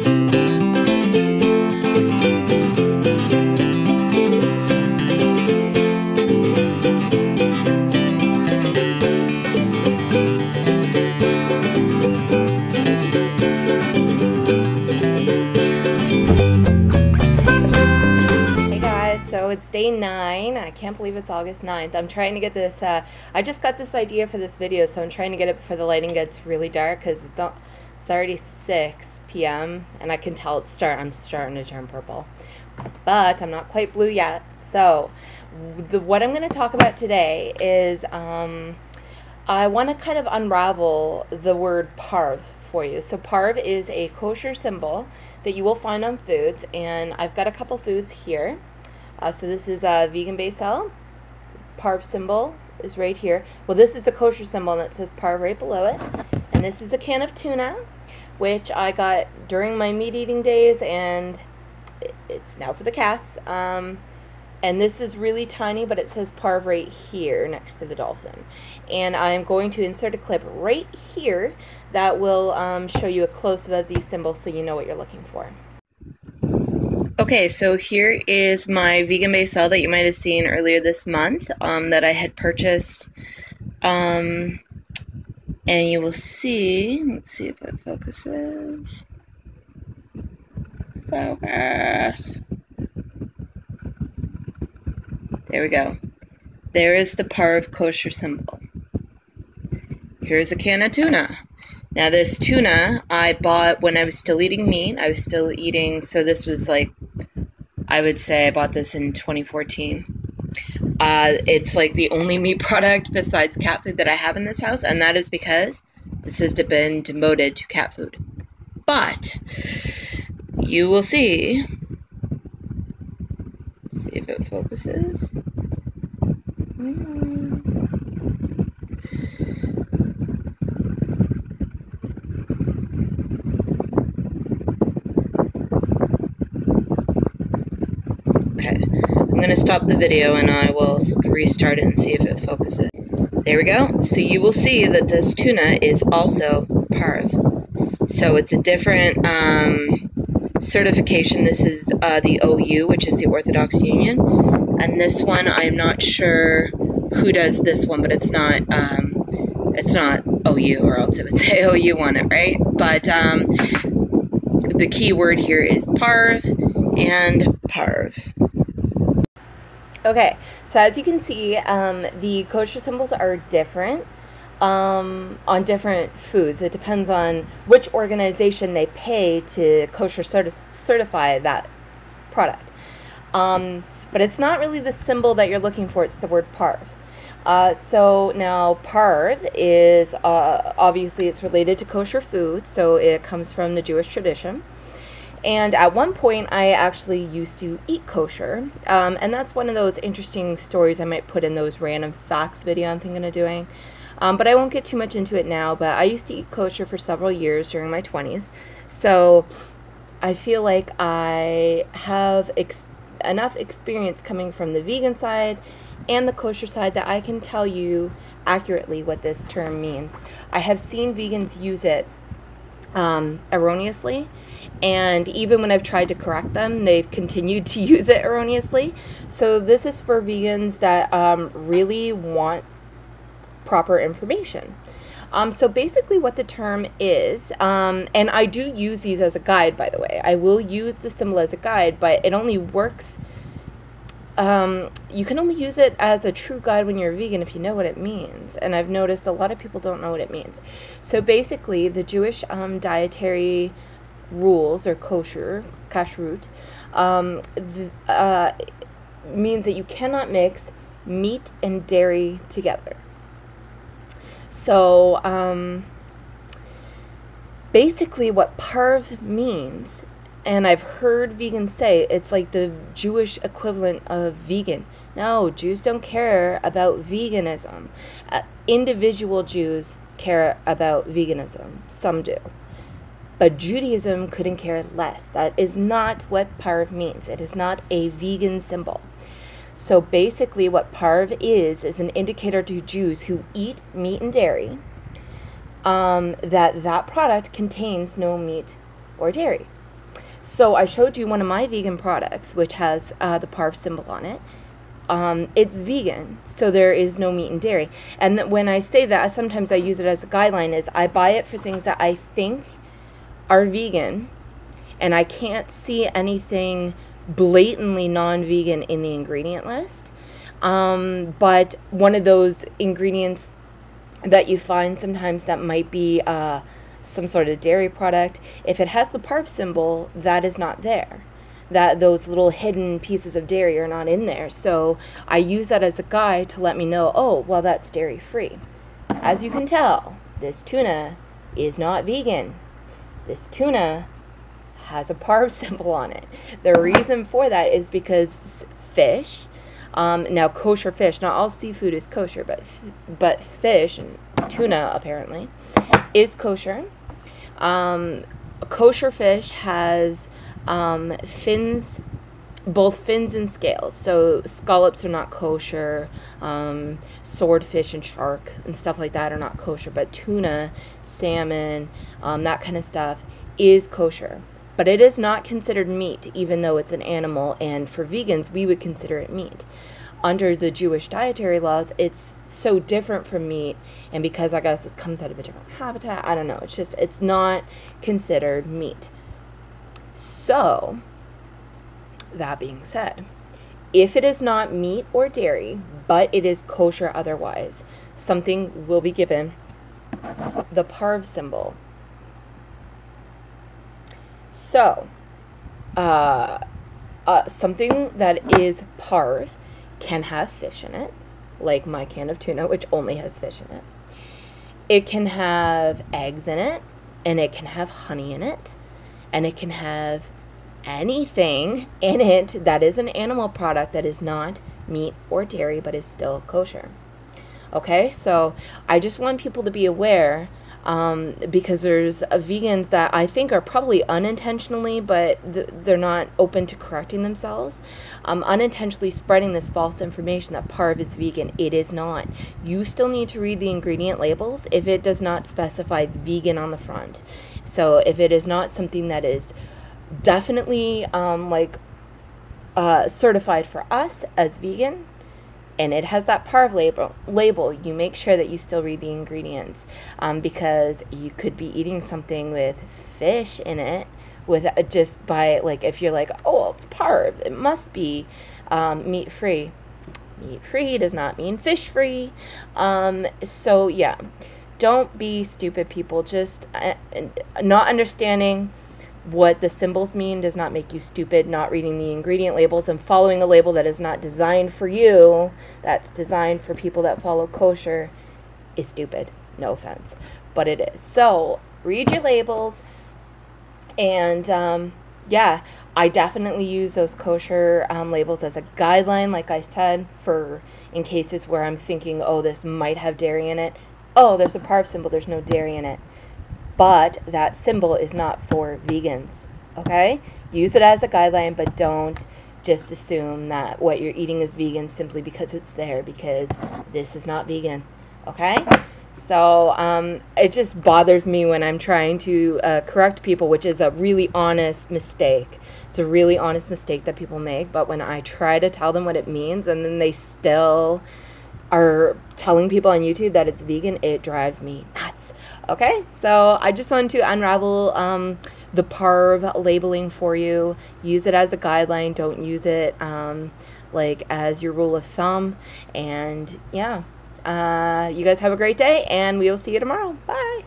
So it's day 9. I can't believe it's August 9th. I'm trying to get this, I just got this idea for this video, so I'm trying to get it before the lighting gets really dark, because it's already 6 p.m. and I can tell I'm starting to turn purple. But I'm not quite blue yet. So what I'm going to talk about today is I want to kind of unravel the word Parve for you. So Parve is a kosher symbol that you will find on foods, and I've got a couple foods here. So this is a vegan base cell. Parve symbol is right here. Well, this is the kosher symbol, and it says Parve right below it. And this is a can of tuna, which I got during my meat eating days, and it's now for the cats. And this is really tiny, but it says Parve right here next to the dolphin. And I'm going to insert a clip right here that will show you a close-up of these symbols so you know what you're looking for. Okay, so here is my vegan base cell that you might have seen earlier this month that I had purchased. And you will see, let's see if it focuses. Focus. There we go. There is the Parve kosher symbol. Here's a can of tuna. Now this tuna I bought when I was still eating meat. I was still eating, so this was like, I would say I bought this in 2014. It's like the only meat product besides cat food that I have in this house, and that is because this has been demoted to cat food. But you will see, let's see if it focuses. Okay, I'm going to stop the video and I will restart it and see if it focuses. There we go. So you will see that this tuna is also Parve. So it's a different certification. This is the OU, which is the Orthodox Union. And this one, I'm not sure who does this one, but it's not OU, or else it would say OU on it, right? But the key word here is Parve and Parve. Okay, so as you can see, the kosher symbols are different on different foods. It depends on which organization they pay to kosher certify that product. But it's not really the symbol that you're looking for, it's the word Parve. So now Parve is, obviously it's related to kosher food, so it comes from the Jewish tradition. And at one point, I actually used to eat kosher, and that's one of those interesting stories I might put in those random facts video I'm thinking of doing. But I won't get too much into it now, but I used to eat kosher for several years during my 20s. So I feel like I have enough experience coming from the vegan side and the kosher side that I can tell you accurately what this term means. I have seen vegans use it erroneously, and even when I've tried to correct them, they've continued to use it erroneously. So this is for vegans that really want proper information. So basically what the term is, and I do use these as a guide, by the way. I will use the symbol as a guide, but it only works, you can only use it as a true guide when you're a vegan if you know what it means. And I've noticed a lot of people don't know what it means. So basically the Jewish dietary rules, or kashrut, means that you cannot mix meat and dairy together. So basically what Parve means, and I've heard vegans say it's like the Jewish equivalent of vegan. No, Jews don't care about veganism. Individual Jews care about veganism. Some do. But Judaism couldn't care less. That is not what Parve means. It is not a vegan symbol. So basically what Parve is an indicator to Jews who eat meat and dairy that product contains no meat or dairy. So I showed you one of my vegan products, which has the Parve symbol on it. It's vegan, so there is no meat and dairy. And when I say that, sometimes I use it as a guideline, is I buy it for things that I think are vegan, and I can't see anything blatantly non-vegan in the ingredient list. But one of those ingredients that you find sometimes that might be some sort of dairy product, if it has the Parve symbol, that is not there. That those little hidden pieces of dairy are not in there. So I use that as a guide to let me know, oh, well, that's dairy free. As you can tell, this tuna is not vegan. This tuna has a Parve symbol on it. The reason for that is because fish, now kosher fish, not all seafood is kosher, but fish, and tuna apparently, is kosher. Kosher fish has fins, both fins and scales. So scallops are not kosher, swordfish and shark and stuff like that are not kosher, but tuna, salmon, that kind of stuff is kosher. But it is not considered meat, even though it's an animal, and for vegans, we would consider it meat. Under the Jewish dietary laws, it's so different from meat, and because I guess it comes out of a different habitat, I don't know, it's not considered meat. So, that being said, if it is not meat or dairy, but it is kosher otherwise, something will be given the Parve symbol. So, something that is Parve can have fish in it, like my can of tuna, which only has fish in it. It can have eggs in it, and it can have honey in it, and it can have anything in it that is an animal product that is not meat or dairy but is still kosher. Okay, so I just want people to be aware, because there's vegans that I think are probably unintentionally, but they're not open to correcting themselves, unintentionally spreading this false information that Parve is vegan. It is not. You still need to read the ingredient labels if it does not specify vegan on the front. So if it is not something that is definitely certified for us as vegan, and it has that Parve label, you make sure that you still read the ingredients, because you could be eating something with fish in it, with just by, like, if you're like, oh, it's Parve, it must be meat free. Meat free does not mean fish free. So yeah, don't be stupid, people. Just not understanding what the symbols mean does not make you stupid. Not reading the ingredient labels and following a label that is not designed for you, that's designed for people that follow kosher, is stupid. No offense, but it is. So read your labels, and yeah, I definitely use those kosher labels as a guideline, like I said, for in cases where I'm thinking, oh, this might have dairy in it. Oh, there's a Parve symbol, there's no dairy in it. But that symbol is not for vegans, okay? Use it as a guideline, but don't just assume that what you're eating is vegan simply because it's there, because this is not vegan, okay? So it just bothers me when I'm trying to correct people, which is a really honest mistake. It's a really honest mistake that people make, but when I try to tell them what it means and then they still are telling people on YouTube that it's vegan, it drives me nuts. Okay, so I just wanted to unravel the Parve labeling for you. Use it as a guideline. Don't use it like as your rule of thumb. And yeah, you guys have a great day, and we will see you tomorrow. Bye.